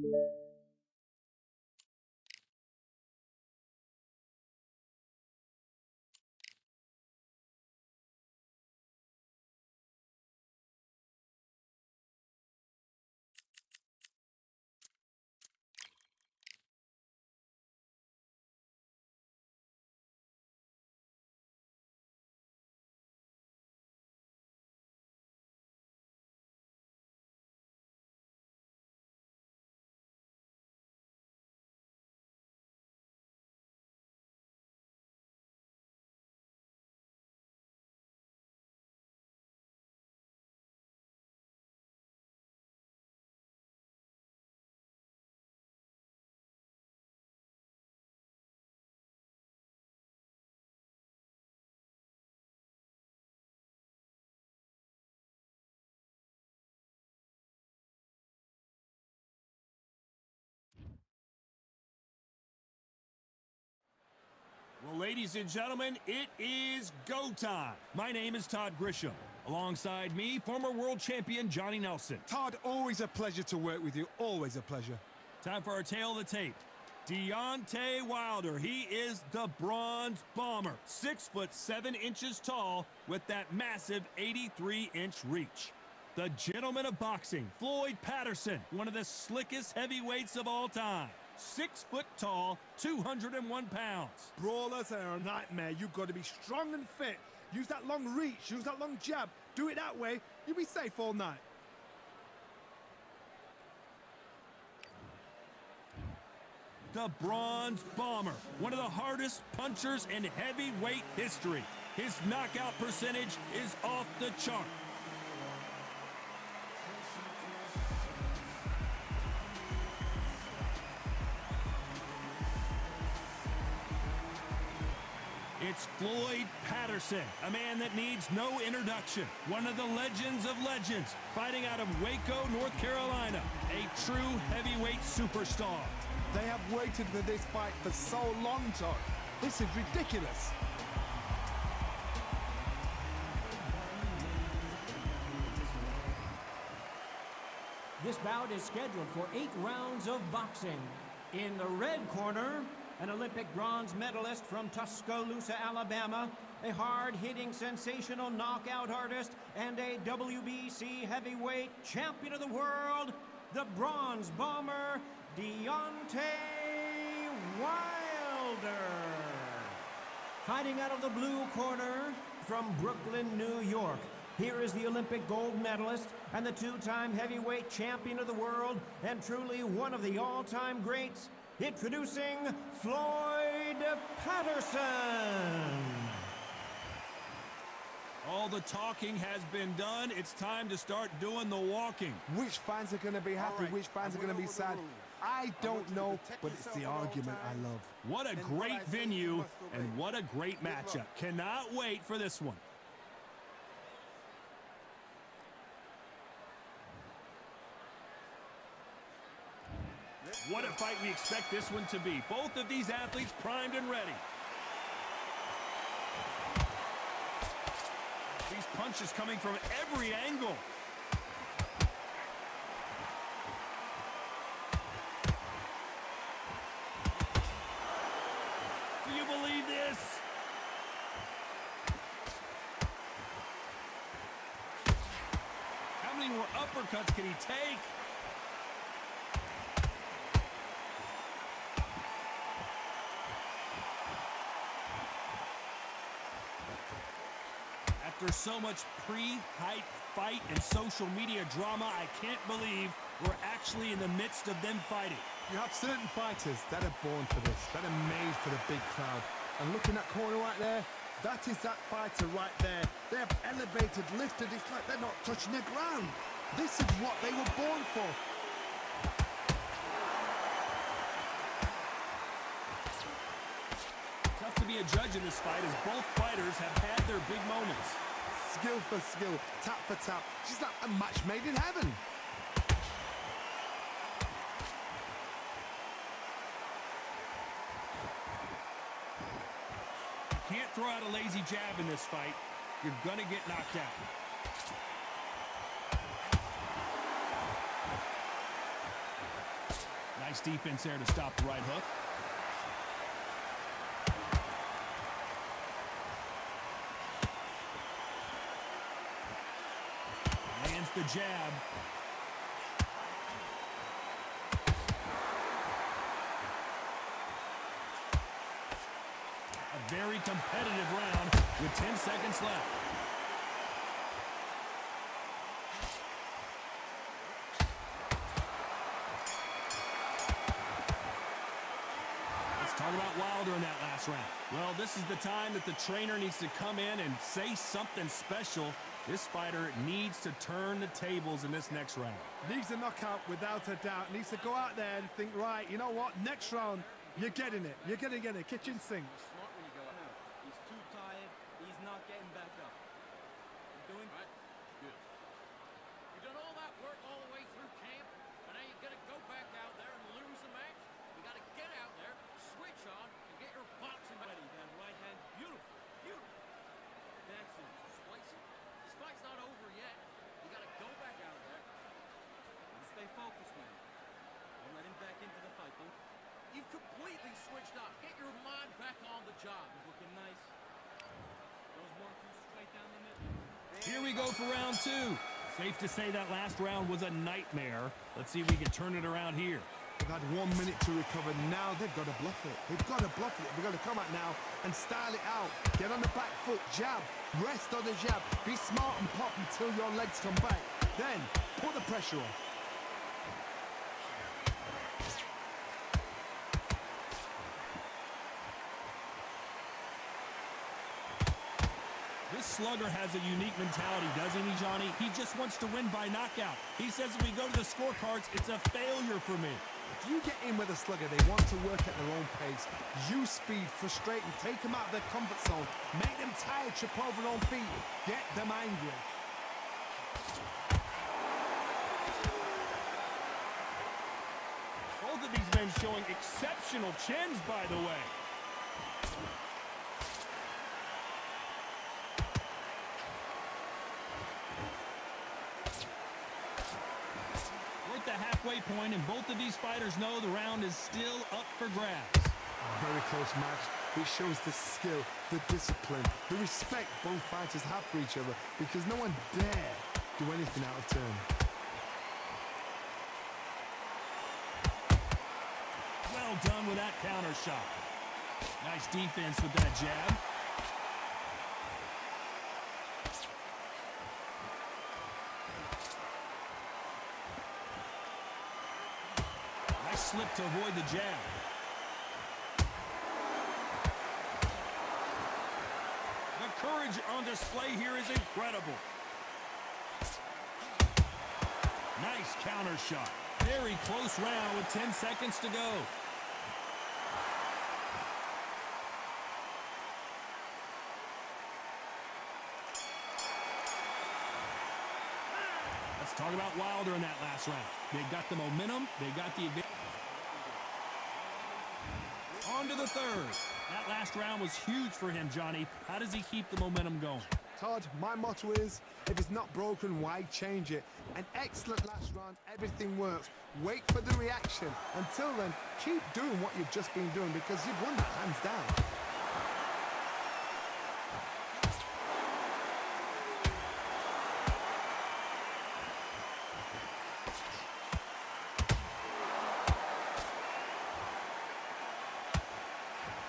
Well, ladies and gentlemen, it is go time. My name is Todd Grisham. Alongside me, former world champion Johnny Nelson. Todd, always a pleasure to work with you. Always a pleasure. Time for our tale of the tape. Deontay Wilder, he is the Bronze Bomber. 6'7" tall with that massive 83-inch reach. The gentleman of boxing, Floyd Patterson, one of the slickest heavyweights of all time. 6 foot tall, 201 pounds. Brawlers are a nightmare. You've got to be strong and fit. Use that long reach, use that long jab. Do it that way, you'll be safe all night. The Bronze Bomber, one of the hardest punchers in heavyweight history. His knockout percentage is off the chart. It's Floyd Patterson, a man that needs no introduction. One of the legends of legends, fighting out of Waco, North Carolina. A true heavyweight superstar. They have waited for this fight for so long, Todd. This is ridiculous. This bout is scheduled for 8 rounds of boxing. In the red corner, an Olympic bronze medalist from Tuscaloosa, Alabama, a hard-hitting, sensational knockout artist, and a WBC heavyweight champion of the world, the Bronze Bomber, Deontay Wilder. Fighting out of the blue corner, from Brooklyn, New York, here is the Olympic gold medalist and the 2-time heavyweight champion of the world, and truly one of the all-time greats, introducing Floyd Patterson. All the talking has been done. It's time to start doing the walking. Which fans are going to be happy, which fans are going to be sad? I don't know, but it's the argument I love. What a great venue, and what a great matchup. Cannot wait for this one. What a fight we expect this one to be. Both of these athletes primed and ready. These punches coming from every angle. Do you believe this? How many more uppercuts can he take? After so much pre-hype fight and social media drama, I can't believe we're actually in the midst of them fighting. You have certain fighters that are born for this, that are made for the big crowd. And look in that corner right there, that is that fighter right there. They have elevated, lifted, it's like they're not touching the ground. This is what they were born for. Tough to be a judge in this fight as both fighters have had their big moments. Skill for skill, tap for tap. She's like a match made in heaven. You can't throw out a lazy jab in this fight. You're gonna get knocked out. Nice defense there to stop the right hook. Lands the jab. A very competitive round with 10 seconds left. Talk about Wilder in that last round. Well, this is the time that the trainer needs to come in and say something special. This fighter needs to turn the tables in this next round. Needs a knockout without a doubt. Needs to go out there and think, right, you know what? Next round, you're getting it. You're going to get it. Kitchen sink. Smart when you go out. He's too tired. He's not getting back up. You're doing right. Good. You've done all that work all the way through camp, and now you're going to go back out there and lose the match? You got to get out there, switch on, and get your boxing Ready, that right hand. Beautiful. Beautiful. That's it. Slice it. This fight's not over yet. You got to go back out there. And stay focused, man. Don't let him back into the fight, dude. You've completely switched off. Get your mind back on the job. He's looking nice. Those 1-2 straight down the middle. Here we go for round two. Safe to say that last round was a nightmare. Let's see if we can turn it around here. They've had 1 minute to recover. Now they've got to bluff it. They've got to bluff it. They've got to come out now and style it out. Get on the back foot, jab, rest on the jab. Be smart and pop until your legs come back. Then put the pressure on. This slugger has a unique mentality, doesn't he, Johnny? He just wants to win by knockout. He says if we go to the scorecards, it's a failure for me. If you get in with a slugger, they want to work at their own pace. Use speed, frustrate them, take them out of their comfort zone, make them tired, trip over their own feet, get them angry. Both of these men showing exceptional chins, by the way. We're at the halfway point, and both of these fighters know the round is still up for grabs. Very close match. It shows the skill, the discipline, the respect both fighters have for each other, because no one dare do anything out of turn. Well done with that counter shot. Nice defense with that jab. Nice slip to avoid the jab. The courage on display here is incredible. Nice counter shot. Very close round with 10 seconds to go. Let's talk about Wilder in that last round. They got the momentum. They got the advantage. On to the third. That last round was huge for him, Johnny. How does he keep the momentum going? Todd, my motto is, if it's not broken, why change it? An excellent last round, everything works. Wait for the reaction. Until then, keep doing what you've just been doing, because you've won that hands down.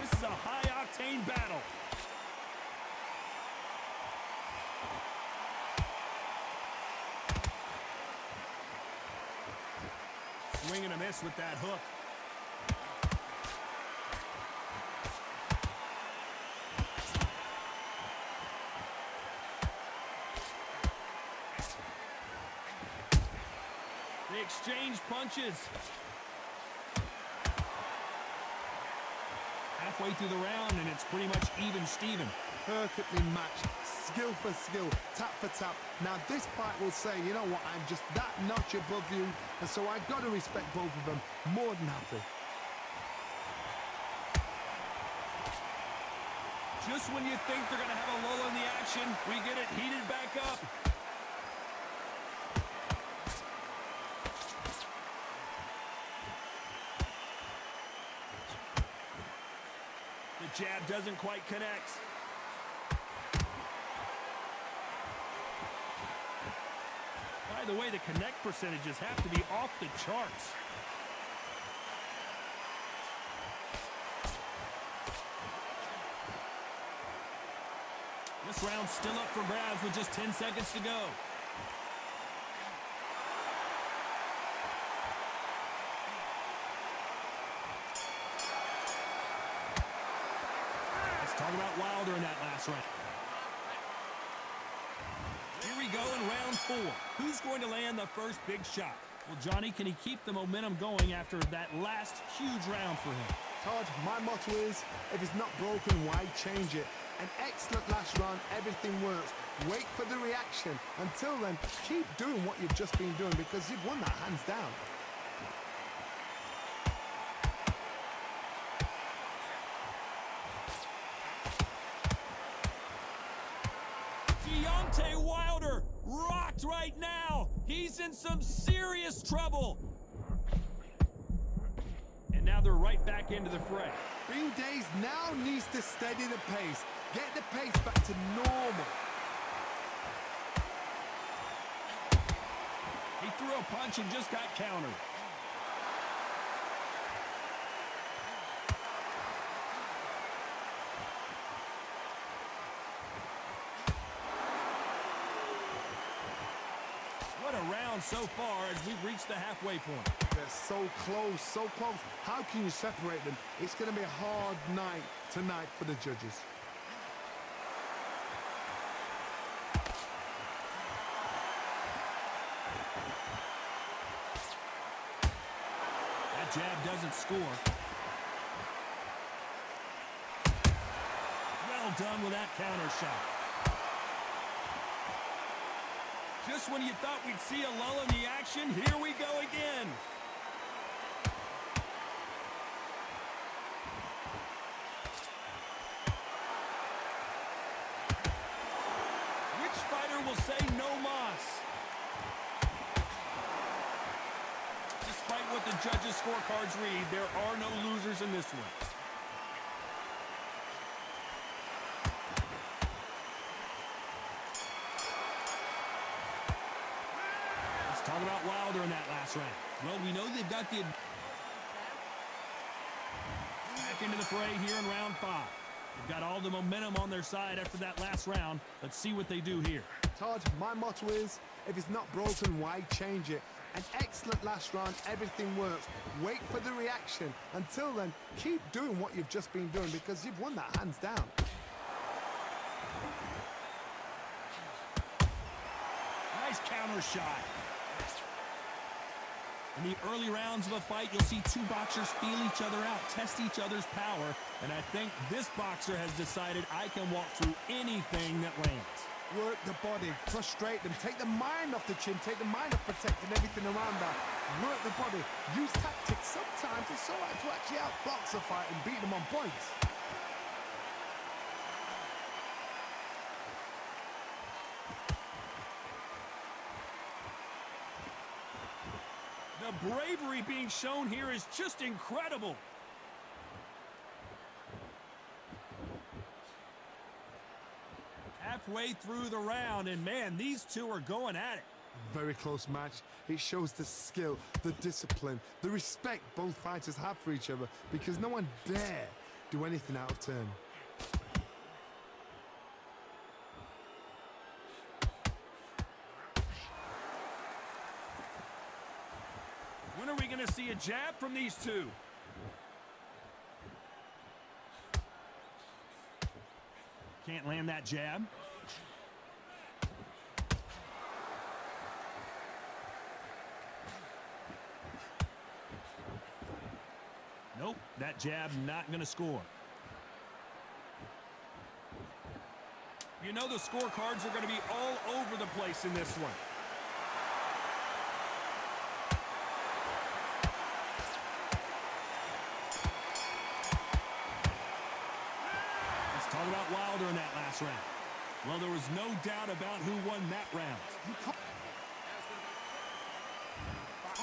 This is a high-octane battle. Swing and a miss with that hook. They exchange punches. Halfway through the round, and it's pretty much even-steven. Perfectly matched, skill for skill, tap for tap. Now this fight will say, you know what, I'm just that notch above you, and so I've got to respect both of them. More than happy. Just when you think they're going to have a lull in the action, we get it heated back up. The jab doesn't quite connect. By the way, the connect percentages have to be off the charts. This round's still up for grabs with just 10 seconds to go. Let's talk about Wilder in that last round. Here we go in round 4. Who's going to land the first big shot? Well, Johnny, can he keep the momentum going after that last huge round for him? Todd, my motto is, if it's not broken, why change it? An excellent last round, everything works. Wait for the reaction. Until then, keep doing what you've just been doing because you've won that hands down. Deontay Wilder rocked right now. He's in some serious trouble. And now they're right back into the fray. Bean Days now needs to steady the pace. Get the pace back to normal. He threw a punch and just got countered. What a round so far as we've reached the halfway point. They're so close, so close. How can you separate them? It's going to be a hard night tonight for the judges. That jab doesn't score. Well done with that counter shot. Just when you thought we'd see a lull in the action, here we go again. Which fighter will say no mas? Despite what the judges' scorecards read, there are no losers in this one. Talk about Wilder in that last round. Well, we know they've got the... Back into the fray here in round 5. They've got all the momentum on their side after that last round. Let's see what they do here. Todd, my motto is, if it's not broken, why change it? An excellent last round, everything works. Wait for the reaction. Until then, keep doing what you've just been doing because you've won that hands down. Nice counter shot. In the early rounds of a fight, you'll see two boxers feel each other out, test each other's power, and I think this boxer has decided I can walk through anything that lands. Work the body, frustrate them, take the mind off the chin, take the mind off protecting everything around that. Work the body, use tactics. Sometimes it's all right to actually outbox a fight and beat them on points. The bravery being shown here is just incredible. Halfway through the round, and man, these two are going at it. Very close match. It shows the skill, the discipline, the respect both fighters have for each other because no one dare do anything out of turn. When are we going to see a jab from these two? Can't land that jab. Nope, that jab not going to score. You know the scorecards are going to be all over the place in this one. Talk about Wilder in that last round. Well, there was no doubt about who won that round.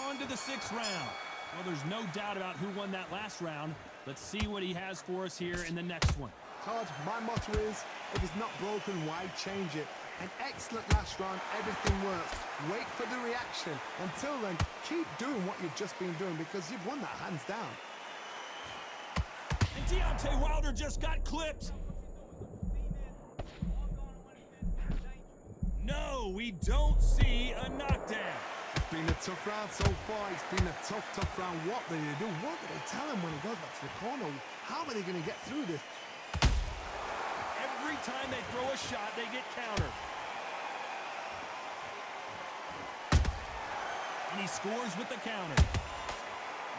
On to the 6th round. Well, there's no doubt about who won that last round. Let's see what he has for us here in the next one. Todd, my motto is, if it's not broken, why change it? An excellent last round, everything works. Wait for the reaction. Until then, keep doing what you've just been doing because you've won that hands down. And Deontay Wilder just got clipped. No, we don't see a knockdown. It's been a tough round so far. It's been a tough round. What do they do? What do they tell him when he goes back to the corner? How are they going to get through this? Every time they throw a shot, they get countered. And he scores with the counter.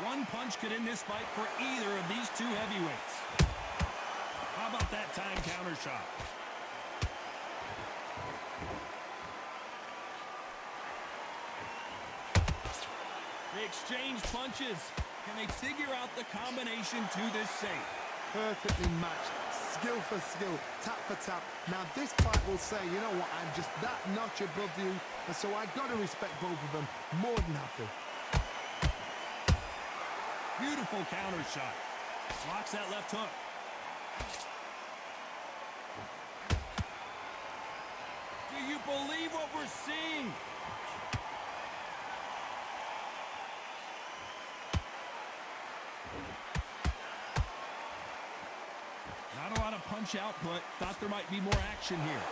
One punch could end this fight for either of these two heavyweights. How about that time counter shot? They exchange punches. Can they figure out the combination to this safe? Perfectly matched. Skill for skill, tap for tap. Now this fight will say, you know what, I'm just that notch above you, and so I got to respect both of them. More than happy. Beautiful counter shot. Blocks that left hook. Do you believe what we're seeing? Not a lot of punch output. Thought there might be more action here.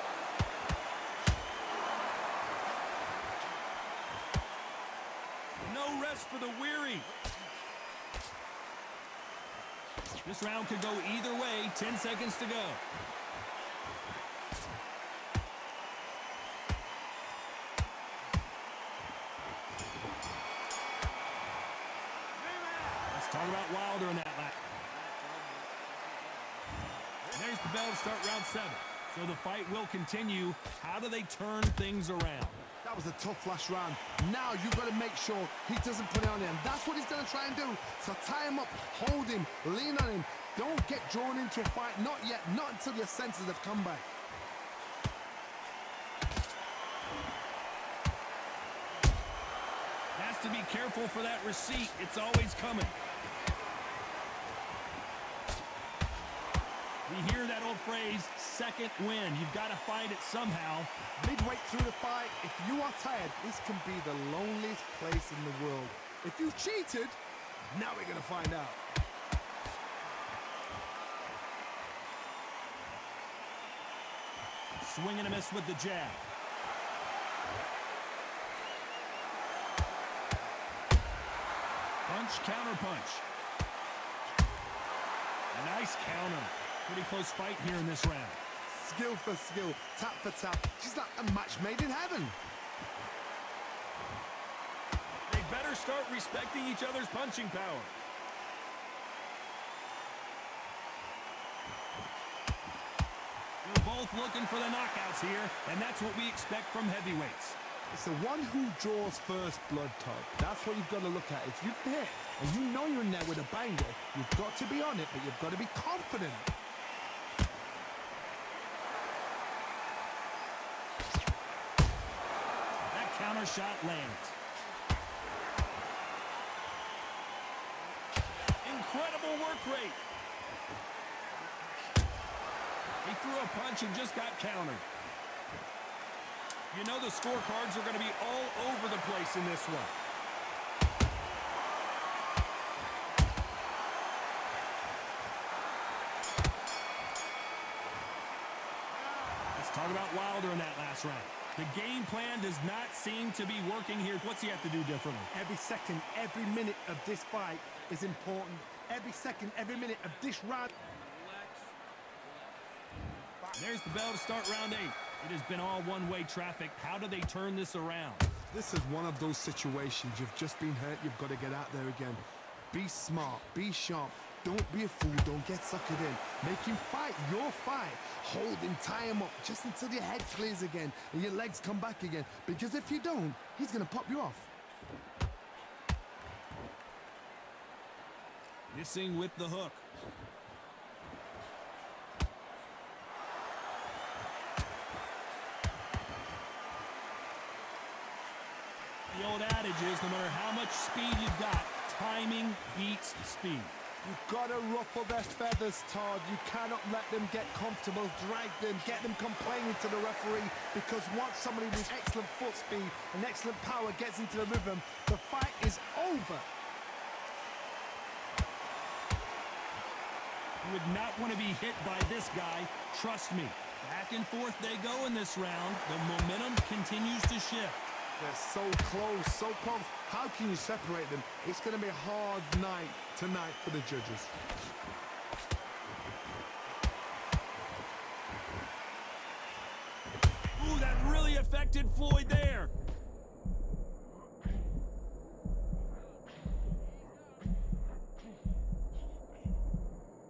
No rest for the weary. This round could go either way. 10 seconds to go. Let's talk about Wilder in that lap. There's the bell to start round 7. So the fight will continue. How do they turn things around? That was a tough last round. Now you've got to make sure he doesn't put it on him. That's what he's going to try and do. So tie him up, hold him, lean on him. Don't get drawn into a fight. Not yet. Not until your senses have come back. Has to be careful for that receipt. It's always coming. We hear that old phrase, second win. You've got to find it somehow. Midway through the fight, if you are tired, this can be the loneliest place in the world. If you cheated, now we're going to find out. Swing and a miss with the jab. Punch, counter punch. A nice counter. Pretty close fight here in this round. Skill for skill, tap for tap. She's like a match made in heaven. They better start respecting each other's punching power. They're both looking for the knockouts here, and that's what we expect from heavyweights. It's the one who draws first blood, Todd. That's what you've got to look at. If you've hit and you know you're in there with a banger, you've got to be on it, but you've got to be confident. That counter shot lands. Incredible work rate. He threw a punch and just got countered. You know the scorecards are going to be all over the place in this one. Let's talk about Wilder in that last round. The game plan does not seem to be working here. What's he have to do differently? Every second, every minute of this fight is important. Every second, every minute of this round. There's the bell to start round 8. It has been all one-way traffic. How do they turn this around? This is one of those situations. You've just been hurt. You've got to get out there again. Be smart. Be sharp. Don't be a fool. Don't get suckered in. Make him fight your fight. Hold him, tie him up just until your head clears again and your legs come back again. Because if you don't, he's going to pop you off. Missing with the hook. The old adage is no matter how much speed you've got, timing beats speed. You've got to ruffle their feathers, Todd. You cannot let them get comfortable, drag them, get them complaining to the referee, because once somebody with excellent foot speed and excellent power gets into the rhythm, the fight is over. You would not want to be hit by this guy. Trust me. Back and forth they go in this round. The momentum continues to shift. They're so close, so close. How can you separate them? It's going to be a hard night tonight for the judges. Ooh, that really affected Floyd there.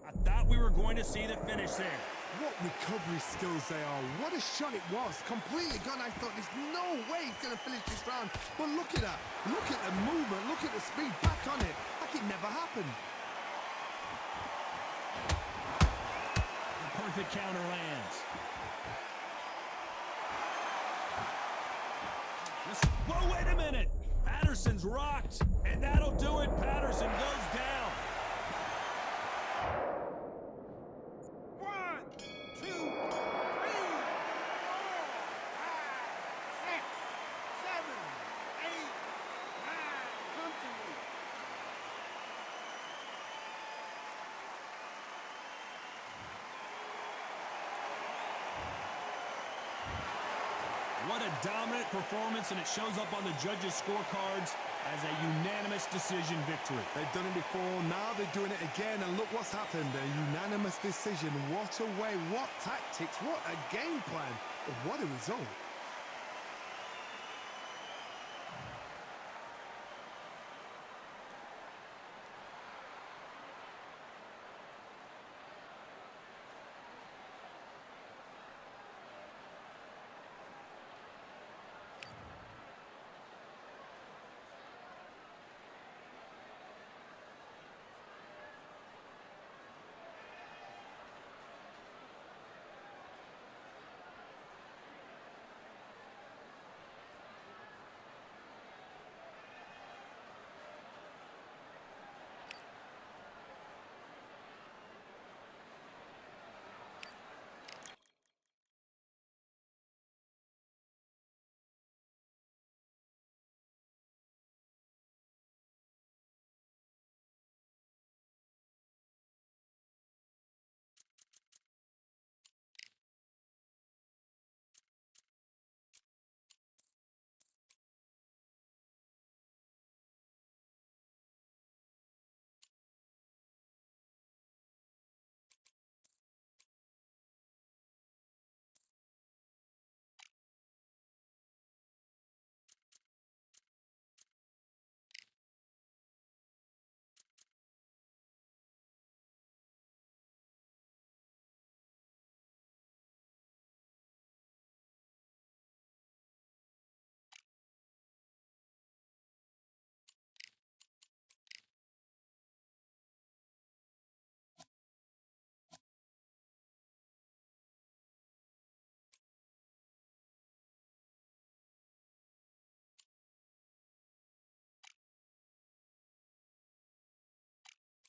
I thought we were going to see the finish there. What recovery skills they are. What a shot it was. Completely gone. I thought there's no way he's going to finish this round. But look at that. Look at the movement. Look at the speed. Back on it. Like it never happened. The perfect counter lands. Whoa, wait a minute. Patterson's rocked. And that'll do it. Patterson goes down. 1, 2, 3, 4, 5, 6, 7, 8, 9. Come to me. What a dominant performance, and it shows up on the judges' scorecards as a unanimous decision victory. They've done it before. Now they're doing it again. And look what's happened. A unanimous decision. What a way. What tactics. What a game plan. What a result.